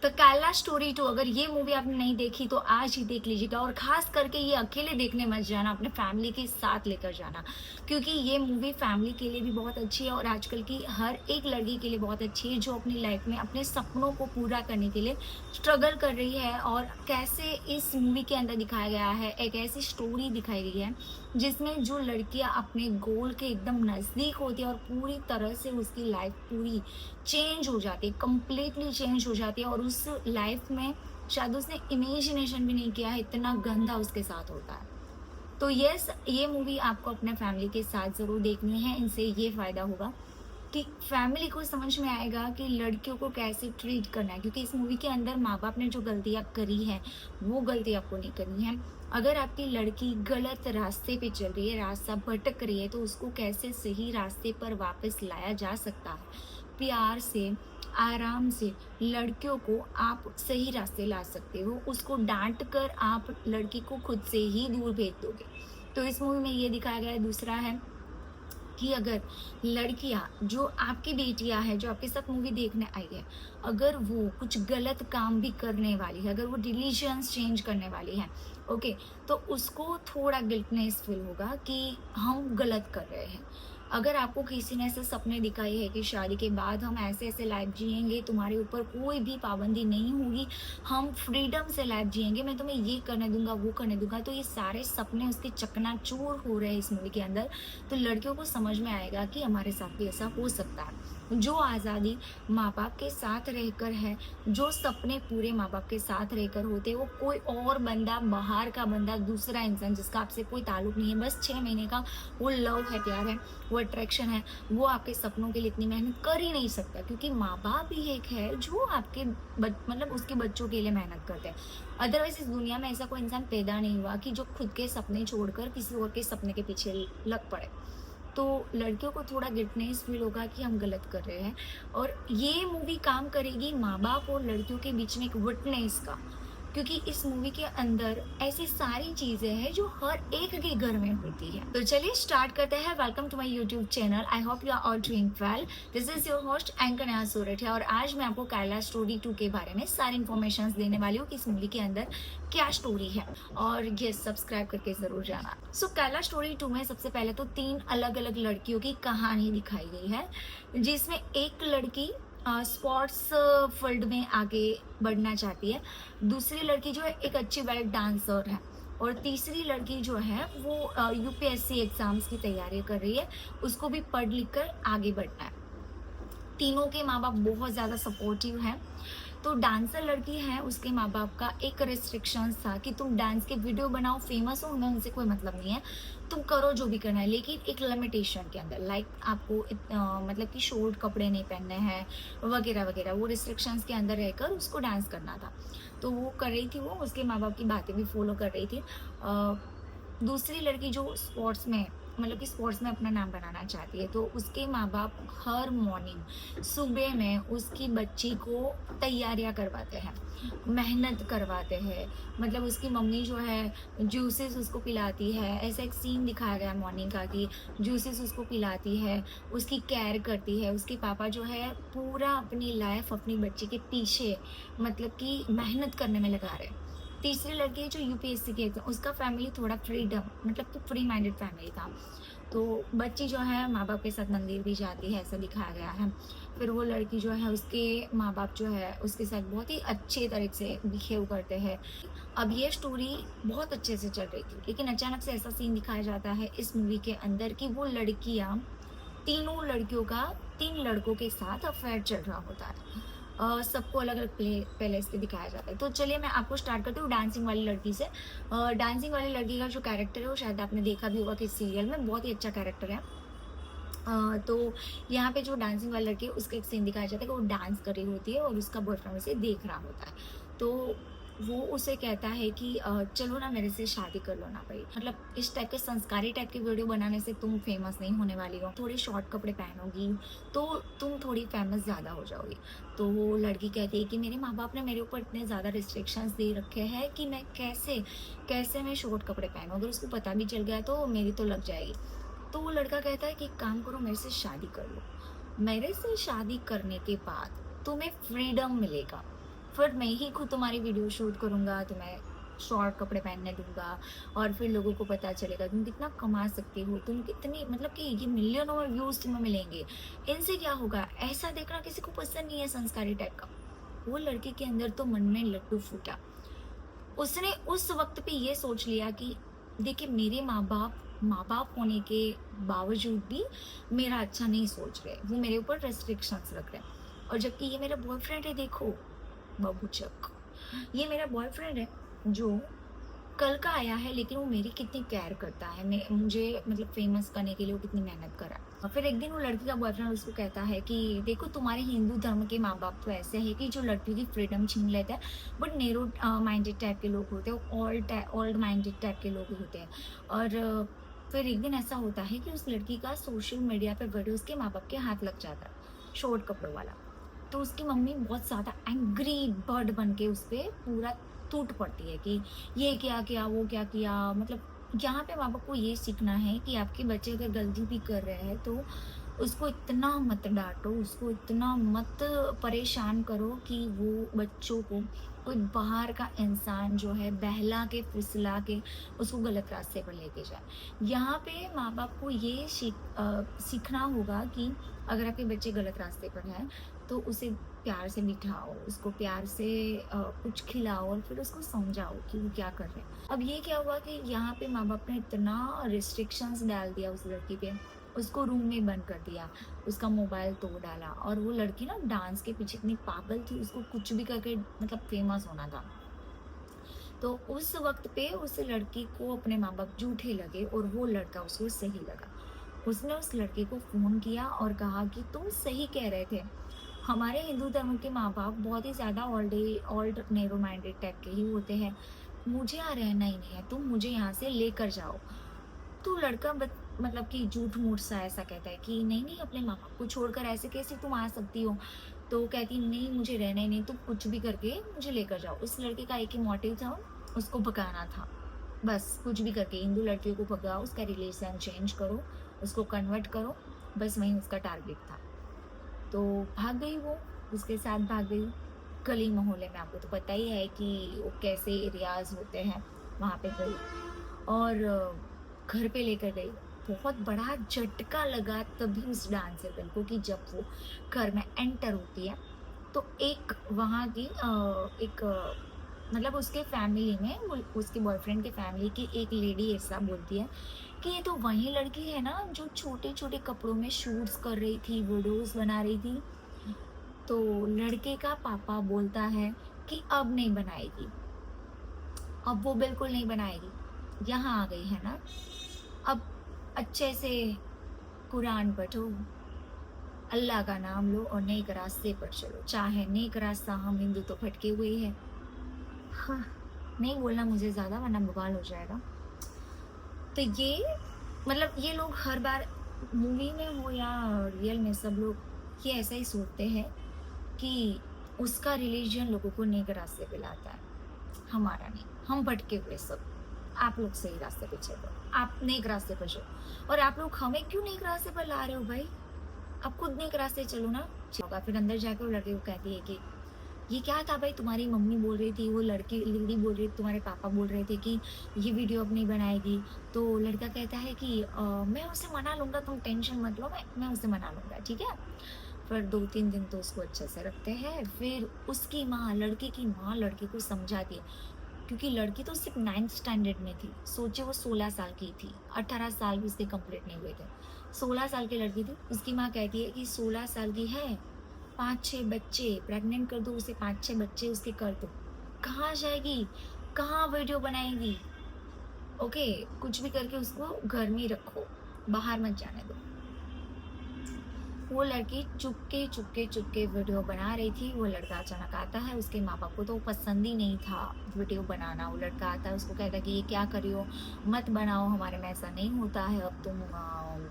तो कैलाश स्टोरी 2 अगर ये मूवी आपने नहीं देखी तो आज ही देख लीजिएगा, और खास करके ये अकेले देखने मत जाना, अपने फैमिली के साथ लेकर जाना, क्योंकि ये मूवी फैमिली के लिए भी बहुत अच्छी है और आजकल की हर एक लड़की के लिए बहुत अच्छी है जो अपनी लाइफ में अपने सपनों को पूरा करने के लिए स्ट्रगल कर रही है। और कैसे इस मूवी के अंदर दिखाया गया है, एक ऐसी स्टोरी दिखाई गई है जिसमें जो लड़कियां अपने गोल के एकदम नज़दीक होती है और पूरी तरह से उसकी लाइफ पूरी चेंज हो जाती है, कंप्लीटली चेंज हो जाती है, और उस लाइफ में शायद उसने इमेजिनेशन भी नहीं किया है इतना गंदा उसके साथ होता है। तो यस, ये मूवी आपको अपने फैमिली के साथ ज़रूर देखनी है। इनसे ये फ़ायदा होगा कि फैमिली को समझ में आएगा कि लड़कियों को कैसे ट्रीट करना है, क्योंकि इस मूवी के अंदर माँ-बाप ने जो गलतियाँ करी हैं, वो गलती आपको नहीं करनी है। अगर आपकी लड़की गलत रास्ते पे चल रही है, रास्ता भटक रही है, तो उसको कैसे सही रास्ते पर वापस लाया जा सकता है। प्यार से, आराम से लड़कियों को आप सही रास्ते ला सकते हो। उसको डाँट कर आप लड़की को खुद से ही दूर भेज दोगे। तो इस मूवी में ये दिखाया गया है। दूसरा है कि अगर लड़कियाँ जो आपकी बेटियाँ हैं, जो आपके साथ मूवी देखने आई है, अगर वो कुछ गलत काम भी करने वाली है, अगर वो रिलीजन्स चेंज करने वाली है, ओके, तो उसको थोड़ा गिल्टनेस फील होगा कि हम गलत कर रहे हैं। अगर आपको किसी ने ऐसे सपने दिखाए हैं कि शादी के बाद हम ऐसे-ऐसे लाइफ जिएँगे, तुम्हारे ऊपर कोई भी पाबंदी नहीं होगी, हम फ्रीडम से लाइफ जिएँगे, मैं तुम्हें ये करने दूँगा, वो करने दूँगा, तो ये सारे सपने उसके चकनाचूर हो रहे हैं इस मूवी के अंदर। तो लड़कियों को समझ में आएगा कि हमारे साथ भी ऐसा हो सकता है। जो आज़ादी माँ-बाप के साथ रहकर है, जो सपने पूरे माँ-बाप के साथ रहकर होते हैं, वो कोई और बंदा, बाहर का बंदा, दूसरा इंसान जिसका आपसे कोई ताल्लुक नहीं है, बस 6 महीने का वो लव है, प्यार है, वो अट्रैक्शन है, वो आपके सपनों के लिए इतनी मेहनत कर ही नहीं सकता, क्योंकि माँ-बाप ही एक है जो आपके मतलब उसके बच्चों के लिए मेहनत करते हैं। अदरवाइज़ इस दुनिया में ऐसा कोई इंसान पैदा नहीं हुआ कि जो खुद के सपने छोड़कर किसी और के सपने के पीछे लग पड़े। तो लड़कियों को थोड़ा गिल्टनेस फील होगा कि हम गलत कर रहे हैं, और ये मूवी काम करेगी माँ-बाप और लड़कियों के बीच में एक विटनेस का, क्योंकि इस मूवी के अंदर ऐसी सारी चीज़ें हैं जो हर एक के घर में होती है। तो चलिए स्टार्ट करते हैं। Welcome to my YouTube channel. I hope you are all doing well. This is your host anchor Neha Sorathiya, और आज मैं आपको कैलाश स्टोरी 2 के बारे में सारी इन्फॉर्मेशंस देने वाली हूँ कि इस मूवी के अंदर क्या स्टोरी है, और ये सब्सक्राइब करके ज़रूर जाना। सो कैलाश स्टोरी 2 में सबसे पहले तो 3 अलग-अलग लड़कियों की कहानी दिखाई गई है, जिसमें एक लड़की स्पोर्ट्स फील्ड में आगे बढ़ना चाहती है, दूसरी लड़की जो है एक अच्छी वेल डांसर है, और तीसरी लड़की जो है वो यूपीएससी एग्ज़ाम्स की तैयारी कर रही है, उसको भी पढ़ लिख कर आगे बढ़ना है। तीनों के माँ-बाप बहुत ज़्यादा सपोर्टिव हैं। तो डांसर लड़की है, उसके माँ-बाप का एक रिस्ट्रिक्शंस था कि तुम डांस के वीडियो बनाओ, फेमस हो, हमें उनसे कोई मतलब नहीं है। तुम करो जो भी करना है, लेकिन एक लिमिटेशन के अंदर, लाइक आपको मतलब कि शॉर्ट कपड़े नहीं पहनने हैं वगैरह-वगैरह, वो रिस्ट्रिक्शंस के अंदर रहकर उसको डांस करना था। तो वो कर रही थी, वो उसके माँ-बाप की बातें भी फ़ॉलो कर रही थी। दूसरी लड़की जो स्पोर्ट्स में मतलब कि स्पोर्ट्स में अपना नाम बनाना चाहती है, तो उसके माँ-बाप हर मॉर्निंग सुबह में उसकी बच्ची को तैयारियाँ करवाते हैं, मेहनत करवाते हैं। मतलब उसकी मम्मी जो है जूसेस उसको पिलाती है, ऐसा एक सीन दिखाया गया है मॉर्निंग का कि जूसेस उसको पिलाती है, उसकी केयर करती है। उसके पापा जो है पूरा अपनी लाइफ़ अपनी बच्ची के पीछे मतलब कि मेहनत करने में लगा रहे हैं। तीसरी लड़की है जो यूपीएससी की एग्ज़ाम, उसका फैमिली थोड़ा फ्रीडम मतलब कि फ्री माइंडेड फैमिली था। तो बच्ची जो है माँ-बाप के साथ मंदिर भी जाती है, ऐसा दिखाया गया है। फिर वो लड़की जो है उसके माँ-बाप जो है उसके साथ बहुत ही अच्छे तरीके से बिहेव करते हैं। अब ये स्टोरी बहुत अच्छे से चल रही थी, लेकिन अचानक से ऐसा सीन दिखाया जाता है इस मूवी के अंदर कि वो लड़कियाँ, तीनों लड़कियों का 3 लड़कों के साथ अफ़ेयर चल रहा होता है। सबको अलग-अलग पैलेस पे दिखाया जाता है। तो चलिए मैं आपको स्टार्ट करती हूँ डांसिंग वाली लड़की से। डांसिंग वाली लड़की का जो कैरेक्टर है वो शायद आपने देखा भी होगा किसी सीरियल में, बहुत ही अच्छा कैरेक्टर है। तो यहाँ पे जो डांसिंग वाली लड़की है उसका एक सीन दिखाया जाता है कि वो डांस कर रही होती है और उसका बॉयफ्रेंड उसे देख रहा होता है। तो वो उसे कहता है कि चलो ना मेरे से शादी कर लो ना भाई। मतलब इस टाइप के संस्कारी टाइप की वीडियो बनाने से तुम फेमस नहीं होने वाली हो। थोड़े शॉर्ट कपड़े पहनोगी तो तुम थोड़ी फेमस ज़्यादा हो जाओगी। तो वो लड़की कहती है कि मेरे माँ-बाप ने मेरे ऊपर इतने ज़्यादा रिस्ट्रिक्शंस दे रखे हैं कि मैं कैसे मैं शॉर्ट कपड़े पहनूँ? अगर उसको पता भी चल गया तो मेरी तो लग जाएगी। तो वो लड़का कहता है कि एक काम करो, मेरे से शादी कर लो। मेरे से शादी करने के बाद तुम्हें फ्रीडम मिलेगा। फिर मैं ही खुद तुम्हारी वीडियो शूट करूँगा, तुम्हें शॉर्ट कपड़े पहनने दूँगा और फिर लोगों को पता चलेगा तुम कितना कमा सकती हो, तुम कितनी मतलब कि ये मिलियनों में व्यूज़ तुम्हें मिलेंगे। इनसे क्या होगा? ऐसा देखना किसी को पसंद नहीं है संस्कारी टाइप का। वो लड़के के अंदर तो मन में लड्डू फूटा। उसने उस वक़्त पे ये सोच लिया कि देखिए मेरे माँ-बाप होने के बावजूद भी मेरा अच्छा नहीं सोच रहे। वो मेरे ऊपर रेस्ट्रिक्शंस रख रहे हैं और जबकि ये मेरा बॉयफ्रेंड है देखो, बबूचक। ये मेरा बॉयफ्रेंड है जो कल का आया है लेकिन वो मेरी कितनी केयर करता है, मैं मुझे मतलब फ़ेमस करने के लिए वो कितनी मेहनत कर रहा है। और फिर एक दिन वो लड़की का बॉयफ्रेंड उसको कहता है कि देखो तुम्हारे हिंदू धर्म के माँ-बाप तो ऐसे हैं कि जो लड़कियों की फ्रीडम छीन लेते हैं, बट नैरो माइंडेड टाइप के लोग होते हैं, ओल्ड माइंडेड टाइप के लोग होते हैं। और फिर एक दिन ऐसा होता है कि उस लड़की का सोशल मीडिया पे वीडियो उसके माँ-बाप के हाथ लग जाता है, शॉर्ट कपड़ों वाला। तो उसकी मम्मी बहुत ज़्यादा एंग्री बर्ड बन के उस पे पूरा टूट पड़ती है कि ये क्या किया, वो क्या किया। मतलब यहाँ पे माँ-बाप को ये सीखना है कि आपके बच्चे अगर गलती भी कर रहे हैं तो उसको इतना मत डाँटो, उसको इतना मत परेशान करो कि वो बच्चों को कोई बाहर का इंसान जो है बहला के, फुसला के उसको गलत रास्ते पर लेके जाए। यहाँ पे माँ-बाप को ये सीखना होगा कि अगर आपके बच्चे गलत रास्ते पर हैं, तो उसे प्यार से बिठाओ, उसको प्यार से कुछ खिलाओ और फिर उसको समझाओ कि वो क्या कर रहे हैं। अब ये क्या हुआ कि यहाँ पे माँ-बाप ने इतना रिस्ट्रिक्शंस डाल दिया उस लड़की पे, उसको रूम में बंद कर दिया, उसका मोबाइल तोड़ डाला और वो लड़की ना डांस के पीछे इतनी पागल थी, उसको कुछ भी करके मतलब फेमस होना था। तो उस वक़्त पे उस लड़की को अपने माँ-बाप झूठे लगे और वो लड़का उसको सही लगा। उसने उस लड़के को फ़ोन किया और कहा कि तुम सही कह रहे थे। हमारे हिंदू धर्म के माँ-बाप बहुत ही ज़्यादा ओल्ड नैरो माइंडेड टाइप के ही होते हैं। मुझे यहाँ रहना ही नहीं है, तुम मुझे यहाँ से लेकर जाओ। तो लड़का मतलब कि झूठ-मूठ सा ऐसा कहता है कि नहीं-नहीं अपने माँ-बाप को छोड़कर ऐसे कैसे तुम आ सकती हो? तो कहती नहीं मुझे रहना ही नहीं, तुम कुछ भी करके मुझे लेकर जाओ। उस लड़के का एक ही मोटिव था, उसको भगाना था। बस कुछ भी करके हिंदू लड़कियों को भगाओ, उसका रिलीजन चेंज करो, उसको कन्वर्ट करो, बस वही उसका टारगेट था। तो भाग गई वो, उसके साथ भाग गई। गली मोहल्ले में आपको तो पता ही है कि वो कैसे एरियाज़ होते हैं, वहाँ पे गई और घर पे लेकर गई। बहुत बड़ा झटका लगा तभी उस डांसर गर्ल को कि जब वो घर में एंटर होती है, तो एक वहाँ की मतलब उसके फैमिली में वो उसके बॉयफ्रेंड के फैमिली की एक लेडी ऐसा बोलती है कि ये तो वही लड़की है ना जो छोटे-छोटे कपड़ों में शूट्स कर रही थी, वीडियोज़ बना रही थी। तो लड़के का पापा बोलता है कि अब नहीं बनाएगी, अब वो बिल्कुल नहीं बनाएगी। यहाँ आ गई है ना, अब अच्छे से कुरान पढ़ो, अल्लाह का नाम लो और नेक रास्ते पर चलो। चाहे नेक रास्ता हम हिंदू तो भटके हुए ही हैं। हाँ, नहीं बोलना मुझे ज़्यादा वरना बवाल हो जाएगा। तो ये मतलब ये लोग हर बार मूवी में हो या रियल में सब लोग ये ऐसा ही सोचते हैं कि उसका रिलीजन लोगों को नेक रास्ते पे लाता है, हमारा नहीं। हम भटके हुए सब। आप लोग सही रास्ते पे चलो, आप नेक रास्ते पर चलो और आप लोग हमें क्यों नेक रास्ते पर ला रहे हो भाई? आप खुद नेक रास्ते चलो ना। होगा फिर अंदर जाके वो लड़के को कहती है कि ये क्या था भाई, तुम्हारी मम्मी बोल रही थी, वो लड़की लेडी बोल रही थी, तुम्हारे पापा बोल रहे थे कि ये वीडियो अब नहीं बनाएगी। तो लड़का कहता है कि मैं उसे मना लूँगा, तुम टेंशन मत लो, मैं उसे मना लूँगा, ठीक है? फिर 2-3 दिन तो उसको अच्छे से रखते हैं, फिर उसकी माँ, लड़के की माँ लड़के को समझाती है क्योंकि लड़की तो सिर्फ 9th स्टैंडर्ड में थी। सोचिए वो 16 साल की थी, 18 साल भी उसके कंप्लीट नहीं हुए थे। 16 साल की लड़की थी, उसकी माँ कहती है कि 16 साल की है, 5-6 बच्चे प्रेग्नेंट कर दो उसे, 5-6 बच्चे उसके कर दो। कहाँ जाएगी? कहाँ वीडियो बनाएगी? ओके, कुछ भी करके उसको घर में ही रखो, बाहर मत जाने दो। वो लड़की चुपके वीडियो बना रही थी, वो लड़का अचानक आता है, उसके माँ-बाप को तो पसंद ही नहीं था वीडियो बनाना। वो लड़का आता है, उसको कहता है कि ये क्या कर रही हो? मत बनाओ, हमारे में ऐसा नहीं होता है, अब तुम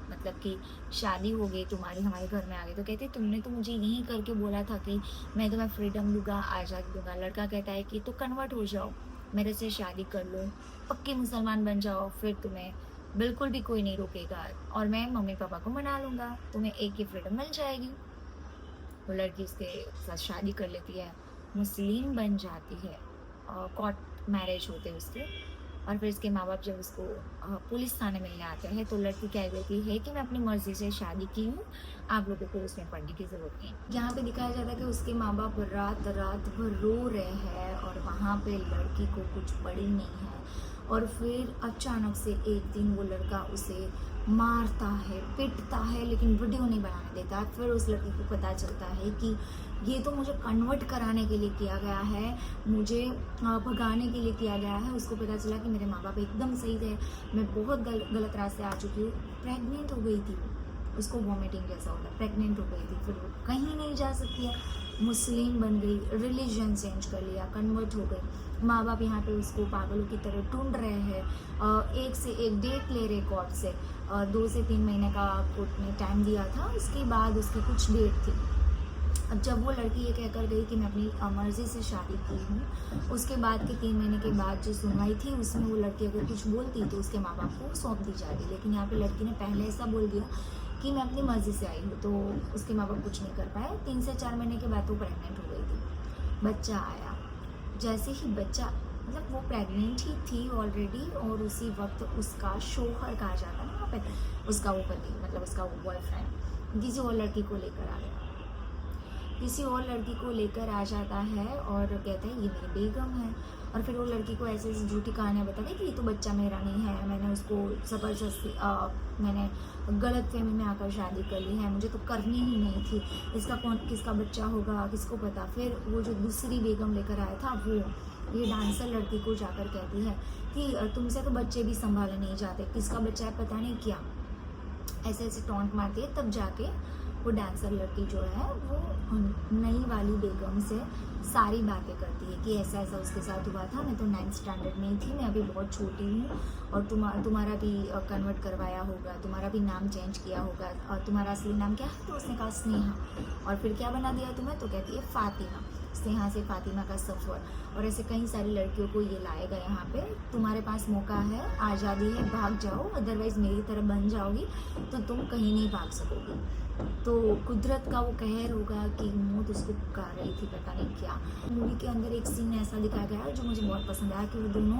मतलब कि शादी हो गई तुम्हारी, हमारे घर में आ गई। तो कहती तुमने तो मुझे यही करके बोला था कि मैं तुम्हें फ्रीडम दूँगा, आज़ादी दूँगा। लड़का कहता है कि तो कन्वर्ट हो जाओ, मेरे से शादी कर लो, पक्के मुसलमान बन जाओ, फिर तुम्हें बिल्कुल भी कोई नहीं रोकेगा और मैं मम्मी-पापा को मना लूँगा, तुम्हें एक ही फ्रीडम मिल जाएगी। वो लड़की उसके साथ शादी कर लेती है मुस्लिम बन जाती है, कोर्ट मैरिज होते हैं उसके, और फिर इसके माँ बाप जब उसको पुलिस थाने मिलने आते हैं तो लड़की कह देती है कि मैं अपनी मर्जी से शादी की हूँ, आप लोगों को उसमें पढ़ने की ज़रूरत नहीं है। यहाँ पे दिखाया जाता है कि उसके माँ बाप रात रात भर रो रहे हैं और वहाँ पे लड़की को कुछ पड़ी नहीं है, और फिर अचानक से एक दिन वो लड़का उसे मारता है, पिटता है, लेकिन वीडियो नहीं बनाने देता। फिर उस लड़की को पता चलता है कि ये तो मुझे कन्वर्ट कराने के लिए किया गया है, मुझे भगाने के लिए किया गया है। उसको पता चला कि मेरे माँ बाप एकदम सही थे, मैं बहुत गलत रास्ते आ चुकी हूँ। प्रेग्नेंट हो गई थी, उसको वॉमिटिंग जैसा होता है, प्रेग्नेंट हो गई थी, फिर वो कहीं नहीं जा सकती है, मुस्लिम बन गई, रिलीजन चेंज कर लिया, कन्वर्ट हो गई। माँ बाप यहाँ पे उसको पागलों की तरह ढूंढ रहे हैं, एक से एक डेट ले रहे कोर्ट से, 2 से 3 महीने का कोर्ट ने टाइम दिया था, उसके बाद उसकी कुछ डेट थी। अब जब वो लड़की ये कहकर गई कि मैं अपनी मर्ज़ी से शादी की हूँ, उसके बाद के 3 महीने के बाद जो सुनवाई थी उसमें वो लड़की अगर कुछ बोलती तो उसके माँ बाप को सौंप दी जाती, लेकिन यहाँ पे लड़की ने पहले ऐसा बोल दिया कि मैं अपनी मर्ज़ी से आई हूँ, तो उसके माँ बाप कुछ नहीं कर पाए। 3 से 4 महीने के बाद वो प्रेग्नेंट हो गई थी, बच्चा आया। जैसे ही बच्चा, मतलब वो प्रेग्नेंट ही थी ऑलरेडी, और उसी वक्त उसका शोहर कहा जाता है ना वहाँ पे, उसका वो पति, मतलब उसका वो बॉयफ्रेंड किसी और लड़की को लेकर आ गया, किसी और लड़की को लेकर आ जाता है और कहता है ये मेरी बेगम है। और फिर वो लड़की को ऐसे ऐसी झूठी कहानियाँ बताता है कि ये तो बच्चा मेरा नहीं है, मैंने उसको ज़बरदस्ती मैंने गलत फहमी में आकर शादी कर ली है, मुझे तो करनी ही नहीं थी, इसका कौन किसका बच्चा होगा किसको पता। फिर वो जो दूसरी बेगम लेकर आया था वो ये डांसर लड़की को जाकर कहती है कि तुमसे तो बच्चे भी संभाले नहीं जाते, किसका बच्चा है पता नहीं क्या, ऐसे ऐसे टॉन्ट मारती है। तब जाके वो डांसर लड़की जो है वो नई वाली बेगम से सारी बातें करती है कि ऐसा ऐसा उसके साथ हुआ था, मैं तो 9th स्टैंडर्ड में ही थी, मैं अभी बहुत छोटी हूँ, और तुम्हारा भी कन्वर्ट करवाया होगा, तुम्हारा भी नाम चेंज किया होगा, और तुम्हारा असली नाम क्या है? तो उसने कहा स्नेहा। और फिर क्या बना दिया तुम्हें? तो कहती है फातिमा, स्नेहा से फातिमा का सफ़र। और ऐसे कई सारी लड़कियों को ये लाएगा यहाँ पे, तुम्हारे पास मौका है, आज़ादी है, भाग जाओ, अदरवाइज़ मेरी तरह बन जाओगी तो तुम कहीं नहीं भाग सकोगी। तो कुदरत का वो कहर होगा कि मौत उसको पुकार रही थी, पता नहीं क्या। मूवी के अंदर एक सीन ऐसा दिखाया गया है जो मुझे बहुत पसंद आया कि वो दोनों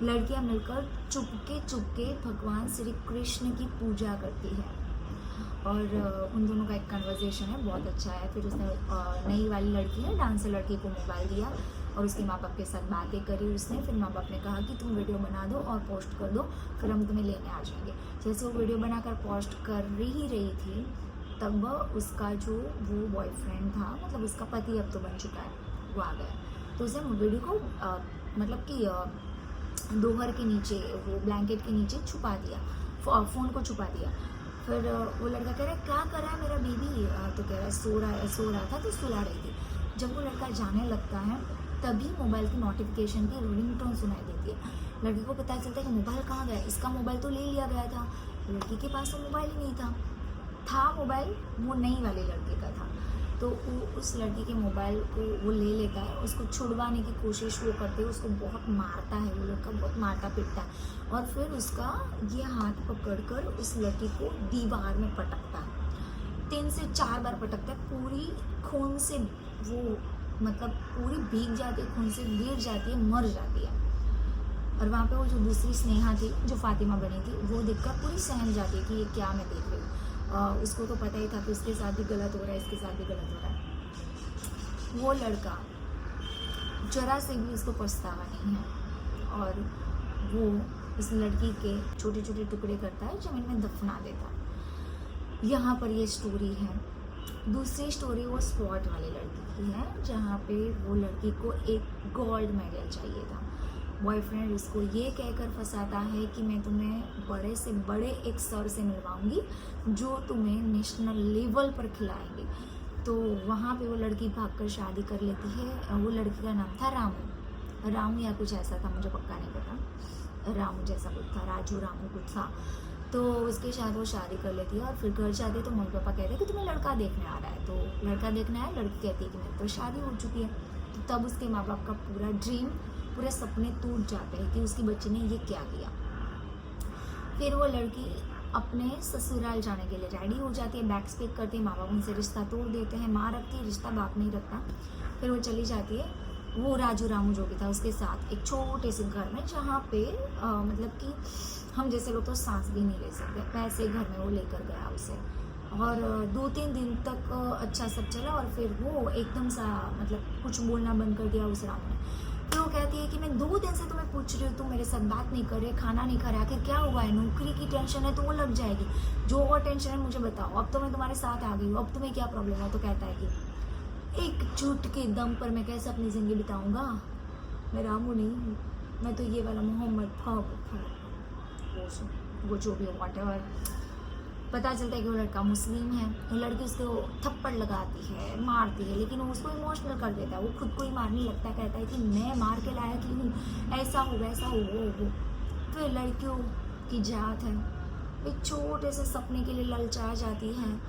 लड़कियां मिलकर चुपके भगवान श्री कृष्ण की पूजा करती है, और उन दोनों का एक कन्वर्सेशन है, बहुत अच्छा है। फिर उसने नई वाली लड़की है डांसर लड़की को मोबाइल दिया और उसके माँ बाप के साथ बातें करी उसने। फिर माँ बाप ने कहा कि तुम वीडियो बना दो और पोस्ट कर दो, फिर हम तुम्हें लेने आ जाएंगे। जैसे वो वीडियो बनाकर पोस्ट कर ही रही थी तब उसका जो वो बॉयफ्रेंड था, मतलब उसका पति अब तो बन चुका है, वो आ गया। तो उसने वीडियो को मतलब कि दोहर के नीचे, वो ब्लैंकेट के नीचे छुपा दिया, फ़ोन को छुपा दिया। फिर वो लड़का कह रहा है क्या कर रहा है मेरा बेबी? तो कह रहा है सो रहा था, तो सुला रही थी। जब वो लड़का जाने लगता है तभी मोबाइल की नोटिफिकेशन की रिंगटोन सुनाई देती है। लड़की को पता चलता है कि मोबाइल कहाँ गया, इसका मोबाइल तो ले लिया गया था। लड़की के पास तो मोबाइल ही नहीं था मोबाइल वो नई वाली लड़के का था। तो वो उस लड़की के मोबाइल को वो ले लेता है, उसको छुड़वाने की कोशिश वो करते हैं, उसको बहुत मारता है, वो लड़का बहुत मारता पीटता है, और फिर उसका ये हाथ पकड़कर उस लड़की को दीवार में पटकता है। 3 से 4 बार पटकता है, पूरी खून से वो मतलब पूरी भीग जाती है, खून से गिर जाती है, मर जाती है। और वहाँ पे वो जो दूसरी स्नेहा थी जो फातिमा बनी थी, वो देखकर पूरी सहम जाती है कि ये क्या मैं देख रही हूँ। उसको तो पता ही था कि उसके साथ भी गलत हो रहा है, इसके साथ भी गलत हो रहा है। वो लड़का जरा से भी उसको पछतावा नहीं है, और वो उस लड़की के छोटे छोटे टुकड़े करता है, ज़मीन में दफना देता है। यहाँ पर ये स्टोरी है। दूसरी स्टोरी वो स्पॉट वाली लड़की की है, जहाँ पे वो लड़की को एक गोल्ड मेडल चाहिए था। बॉयफ्रेंड उसको ये कहकर फंसाता है कि मैं तुम्हें बड़े से बड़े एक सर से मिलवाऊंगी जो तुम्हें नेशनल लेवल पर खिलाएंगे। तो वहाँ पे वो लड़की भागकर शादी कर लेती है। वो लड़की का नाम था रामू या कुछ ऐसा था, मुझे पक्का नहीं पता, रामू जैसा कुछ था, राजू रामू कुछ था। तो उसके साथ वो शादी कर लेती है, और फिर घर जाते तो मम्मी पापा कहते हैं कि तुम्हें लड़का देखने आ रहा है। तो लड़का देखने आया, लड़की कहती है कि मेरी तो शादी हो चुकी है। तो तब उसके माँ बाप का पूरा ड्रीम, पूरे सपने टूट जाते हैं कि उसकी बच्ची ने ये क्या किया। फिर वो लड़की अपने ससुराल जाने के लिए रेडी हो जाती है, बैग्स पैक करती है, माँ बाप उनसे रिश्ता तोड़ देते हैं, माँ रखती है रिश्ता, बाप नहीं रखता। फिर वो चली जाती है वो राजू रामू जो भी था उसके साथ एक छोटे से घर में, जहाँ पे मतलब कि हम जैसे लोग तो सांस भी नहीं ले सकते, वैसे घर में वो लेकर गया उसे। और 2-3 दिन तक अच्छा सब चला, और फिर वो एकदम सा मतलब कुछ बोलना बंद कर दिया उस रामू ने। फिर वो कहती है कि मैं 2 दिन से तुम्हें पूछ रही हूँ, तुम मेरे साथ बात नहीं कर रहे, खाना नहीं खा रहे, आखिर क्या हुआ है? नौकरी की टेंशन है तो वो लग जाएगी, जो और टेंशन है मुझे बताओ, अब तो मैं तुम्हारे साथ आ गई हूँ, अब तुम्हें क्या प्रॉब्लम है? तो कहता है कि एक झूठ के दम पर मैं कैसे अपनी ज़िंदगी बिताऊंगा, मैं रामू नहीं हूँ, मैं तो ये वाला मोहम्मद वो जो भी हो व्हाटएवर। पता चलता है कि वो लड़का मुस्लिम है, वो लड़की उसको थप्पड़ लगाती है, मारती है, लेकिन वो उसको इमोशनल कर देता है, वो खुद को ही मारने लगता है, कहता है कि मैं मार के लायक ही हूँ, ऐसा हो वैसा हो वो। फिर लड़कियों की जात है, एक छोटे से सपने के लिए ललचा जाती है।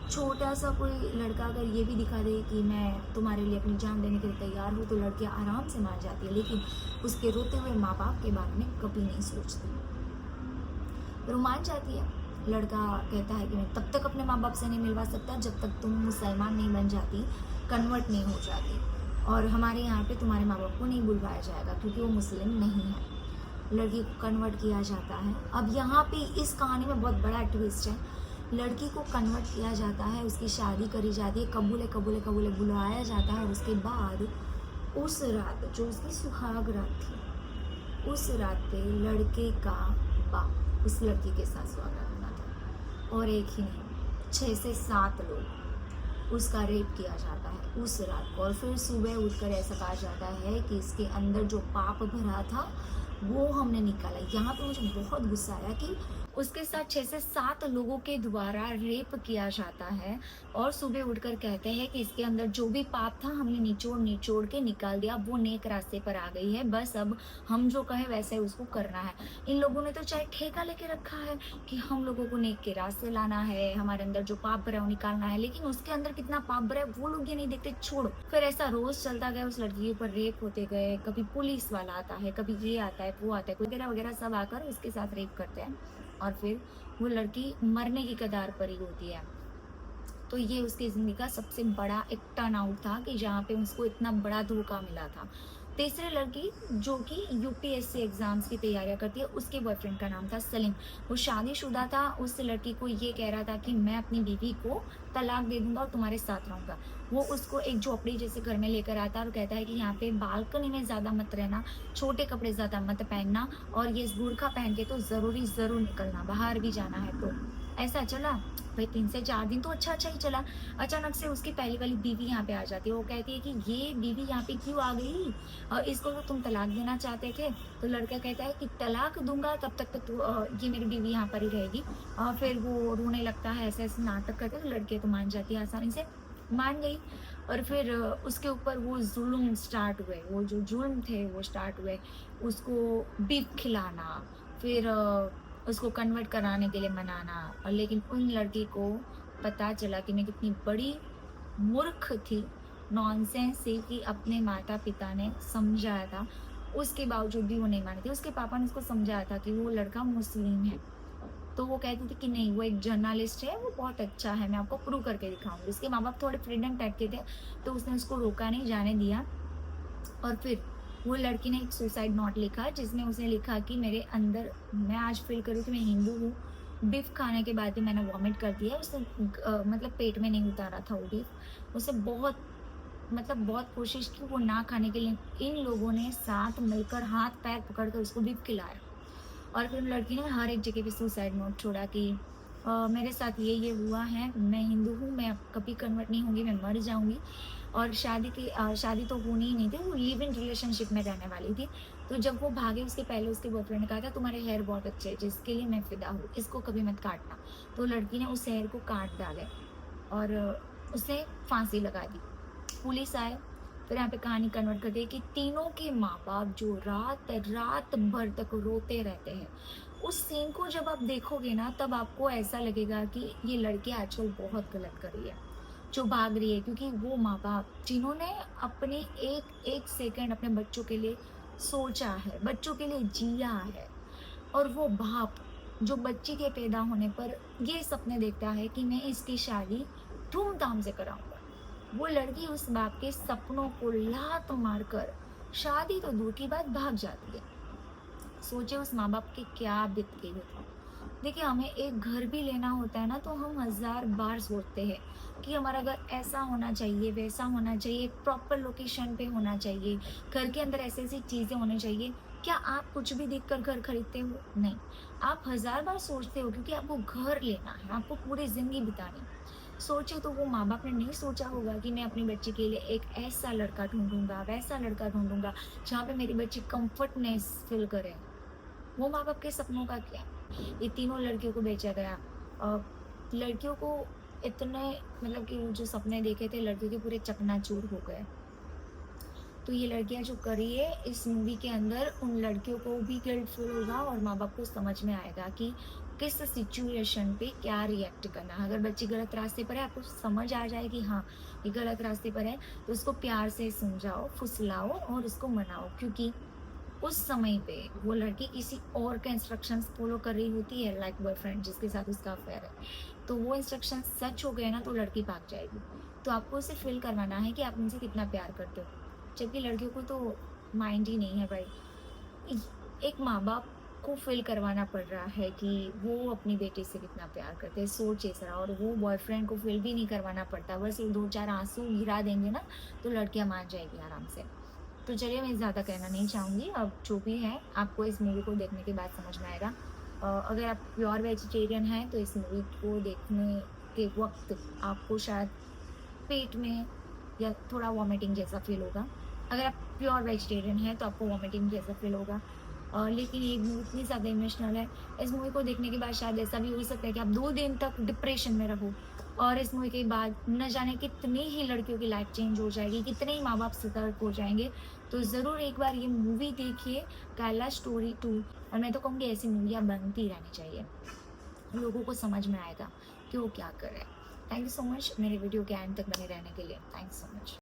छोटा सा कोई लड़का अगर ये भी दिखा दे कि मैं तुम्हारे लिए अपनी जान देने के लिए तैयार हूँ, तो लड़कियाँ आराम से मान जाती है, लेकिन उसके रोते हुए माँ बाप के बारे में कभी नहीं सोचती। फिर वो मान जाती है। लड़का कहता है कि मैं तब तक अपने माँ बाप से नहीं मिलवा सकता जब तक तुम मुसलमान नहीं बन जाती, कन्वर्ट नहीं हो जाती, और हमारे यहाँ पे तुम्हारे माँ बाप को नहीं बुलवाया जाएगा क्योंकि वो मुस्लिम नहीं है। लड़की को कन्वर्ट किया जाता है। अब यहाँ पे इस कहानी में बहुत बड़ा ट्विस्ट है, लड़की को कन्वर्ट किया जाता है, उसकी शादी करी जाती है, कबूले कबूले कबूले बुलाया जाता है। उसके बाद उस रात जो उसकी सुहाग रात थी, उस रात पे लड़के का बाप उस लड़की के साथ स्वागत करना था, और एक ही नहीं 6 से 7 लोग उसका रेप किया जाता है उस रात को। और फिर सुबह उठकर ऐसा कहा जाता है कि इसके अंदर जो पाप भरा था वो हमने निकाला। यहाँ पे मुझे बहुत गुस्सा आया कि उसके साथ 6 से 7 लोगों के द्वारा रेप किया जाता है, और सुबह उठकर कहते हैं कि इसके अंदर जो भी पाप था हमने निचोड़ निचोड़ के निकाल दिया, वो नेक रास्ते पर आ गई है, बस अब हम जो कहे वैसे उसको करना है। इन लोगों ने तो चाहे ठेका लेके रखा है कि हम लोगों को नेक के रास्ते लाना है, हमारे अंदर जो पाप भरा है वो निकालना है, लेकिन उसके अंदर कितना पाप भरा है वो लोग ये नहीं देखते, छोड़ो। फिर ऐसा रोज चलता गया, उस लड़की के ऊपर रेप होते गए, कभी पुलिस वाला आता है, कभी ये आता है वो आता है, वगैरह वगैरह सब आकर उसके साथ रेप करते हैं, और फिर वो लड़की मरने की कगार पर ही होती है। तो ये उसकी ज़िंदगी का सबसे बड़ा एक टर्न आउट था कि जहाँ पे उसको इतना बड़ा धोखा मिला था। तीसरी लड़की जो कि यूपीएससी एग्ज़ाम्स की तैयारियां करती है, उसके बॉयफ्रेंड का नाम था सलीम। वो शादीशुदा था, उस लड़की को ये कह रहा था कि मैं अपनी बीवी को तलाक दे दूंगा और तुम्हारे साथ रहूंगा। वो उसको एक झोपड़ी जैसे घर में लेकर आता है और कहता है कि यहाँ पे बालकनी में ज़्यादा मत रहना, छोटे कपड़े ज़्यादा मत पहनना, और ये बुर्खा पहन के तो ज़रूर निकलना, बाहर भी जाना है तो। ऐसा चला भाई 3 से 4 दिन तो अच्छा ही चला। अचानक से उसकी पहली वाली बीवी यहाँ पे आ जाती है, वो कहती है कि ये बीवी यहाँ पे क्यों आ गई, और इसको तो तुम तलाक देना चाहते थे। तो लड़का कहता है कि तलाक दूंगा तब तक तो ये मेरी बीवी यहाँ पर ही रहेगी। और फिर वो रोने लगता है, ऐसे ऐसे नाटक करते, तो लड़के तो मान जाती है, आसानी से मान गई। और फिर उसके ऊपर वो जुल्म स्टार्ट हुए, वो जो जुल्म थे वो स्टार्ट हुए, उसको बीफ खिलाना, फिर उसको कन्वर्ट कराने के लिए मनाना। और लेकिन उन लड़की को पता चला कि मैं कितनी बड़ी मूर्ख थी, नॉनसेंस थी, कि अपने माता पिता ने समझाया था, उसके बावजूद भी वो नहीं मानी थी। उसके पापा ने उसको समझाया था कि वो लड़का मुस्लिम है, तो वो कहती थी कि नहीं वो एक जर्नलिस्ट है, वो बहुत अच्छा है, मैं आपको प्रूव करके दिखाऊंगी। उसके माँ बाप थोड़े फ्रीडम टाइप के थे, तो उसने उसको रोका नहीं, जाने दिया। और फिर वो लड़की ने एक सुसाइड नोट लिखा, जिसमें उसने लिखा कि मेरे अंदर मैं आज फील करूँ कि मैं हिंदू हूँ, बीफ खाने के बाद ही मैंने वॉमिट कर दिया। उसने मतलब पेट में नहीं उतारा था वो बीफ, उसे बहुत मतलब बहुत कोशिश की वो ना खाने के लिए। इन लोगों ने साथ मिलकर हाथ पैर पकड़ कर उसको बीफ खिलाया। और फिर लड़की ने हर एक जगह पे सुसाइड नोट छोड़ा कि मेरे साथ ये हुआ है, मैं हिंदू हूँ, मैं अब कभी कन्वर्ट नहीं होंगी, मैं मर जाऊंगी। और शादी तो होनी ही नहीं थी, वो लिव इन रिलेशनशिप में रहने वाली थी। तो जब वो भागे, उसके पहले उसके बॉयफ्रेंड ने कहा था तुम्हारे हेयर बहुत अच्छे हैं, जिसके लिए मैं फिदा हूँ, इसको कभी मत काटना। तो लड़की ने उस हेयर को काट डाले और उसे फांसी लगा दी। पुलिस आए, फिर यहाँ पे कहानी कन्वर्ट कर दी कि तीनों के माँ बाप जो रात रात भर तक रोते रहते हैं। उस सीन को जब आप देखोगे ना, तब आपको ऐसा लगेगा कि ये लड़की आजकल बहुत गलत कर रही है जो भाग रही है, क्योंकि वो माँ बाप जिन्होंने अपने एक एक सेकंड अपने बच्चों के लिए सोचा है, बच्चों के लिए जिया है, और वो बाप जो बच्ची के पैदा होने पर ये सपने देखता है कि मैं इसकी शादी धूमधाम से कराऊंगा, वो लड़की उस बाप के सपनों को लात मारकर शादी तो दूर की बात भाग जाती है। सोचे उस माँ बाप के क्या बीत गई होती। देखिए, हमें एक घर भी लेना होता है ना, तो हम हजार बार सोचते हैं कि हमारा घर ऐसा होना चाहिए, वैसा होना चाहिए, प्रॉपर लोकेशन पे होना चाहिए, घर के अंदर ऐसी ऐसी चीजें होनी चाहिए। क्या आप कुछ भी देखकर घर खरीदते हो? नहीं। आप हजार बार सोचते हो क्योंकि आपको घर लेना है, आपको पूरी जिंदगी बितानी है। सोचे तो वो माँ बाप ने नहीं सोचा होगा कि मैं अपनी बच्ची के लिए एक ऐसा लड़का ढूंढूंगा, वैसा लड़का ढूंढूंगा जहाँ पे मेरी बच्ची कंफर्टनेस फील करे। वो माँ बाप के सपनों का क्या? ये तीनों लड़कियों को बेचा गया। लड़कियों को इतने, मतलब कि वो जो सपने देखे थे लड़कियों के पूरे चकनाचूर हो गए। तो ये लड़कियां जो कर रही है इस मूवी के अंदर, उन लड़कियों को भी गिल्ट फील होगा और माँ बाप को समझ में आएगा कि किस सिचुएशन पे क्या रिएक्ट करना है। अगर बच्ची गलत रास्ते पर है, आपको समझ आ जाए कि हाँ ये गलत रास्ते पर है, तो उसको प्यार से समझाओ, फुसलाओ और उसको मनाओ, क्योंकि उस समय पे वो लड़की किसी और का इंस्ट्रक्शंस फॉलो कर रही होती है, लाइक बॉयफ्रेंड जिसके साथ उसका अफेयर है। तो वो इंस्ट्रक्शन सच हो गए ना, तो लड़की भाग जाएगी। तो आपको उसे फील करवाना है कि आप उनसे कितना प्यार करते हो, जबकि लड़कियों को तो माइंड ही नहीं है भाई। एक माँ बाप को फील करवाना पड़ रहा है कि वो अपनी बेटी से कितना प्यार करते हैं, सोच इस रहा, और वो बॉयफ्रेंड को फील भी नहीं करवाना पड़ता, बस ये दो चार आंसू गिरा देंगे ना, तो लड़कियां मान जाएगी आराम से। तो चलिए, मैं ज़्यादा कहना नहीं चाहूँगी, अब जो भी है आपको इस मूवी को देखने के बाद समझ में आएगा। अगर आप प्योर वेजिटेरियन हैं तो इस मूवी को देखने के वक्त आपको शायद पेट में या थोड़ा वॉमिटिंग जैसा फील होगा। अगर आप प्योर वेजिटेरियन हैं तो आपको वॉमिटिंग जैसा फील होगा। लेकिन ये मूवी इतनी ज़्यादा इमोशनल है, इस मूवी को देखने के बाद शायद ऐसा भी हो सकता है कि आप 2 दिन तक डिप्रेशन में रहो, और इस मूवी के बाद न जाने कितनी ही लड़कियों की लाइफ चेंज हो जाएगी, कितने ही माँ-बाप सतर्क हो जाएँगे। तो ज़रूर एक बार ये मूवी देखिए, कैलाश स्टोरी 2। और मैं तो कहूँगी ऐसी मूवियाँ बनती रहनी चाहिए। लोगों को समझ में आएगा कि वो क्या कर रहे हैं। थैंक यू सो मच मेरे वीडियो के एंड तक बने रहने के लिए। Thanks so much.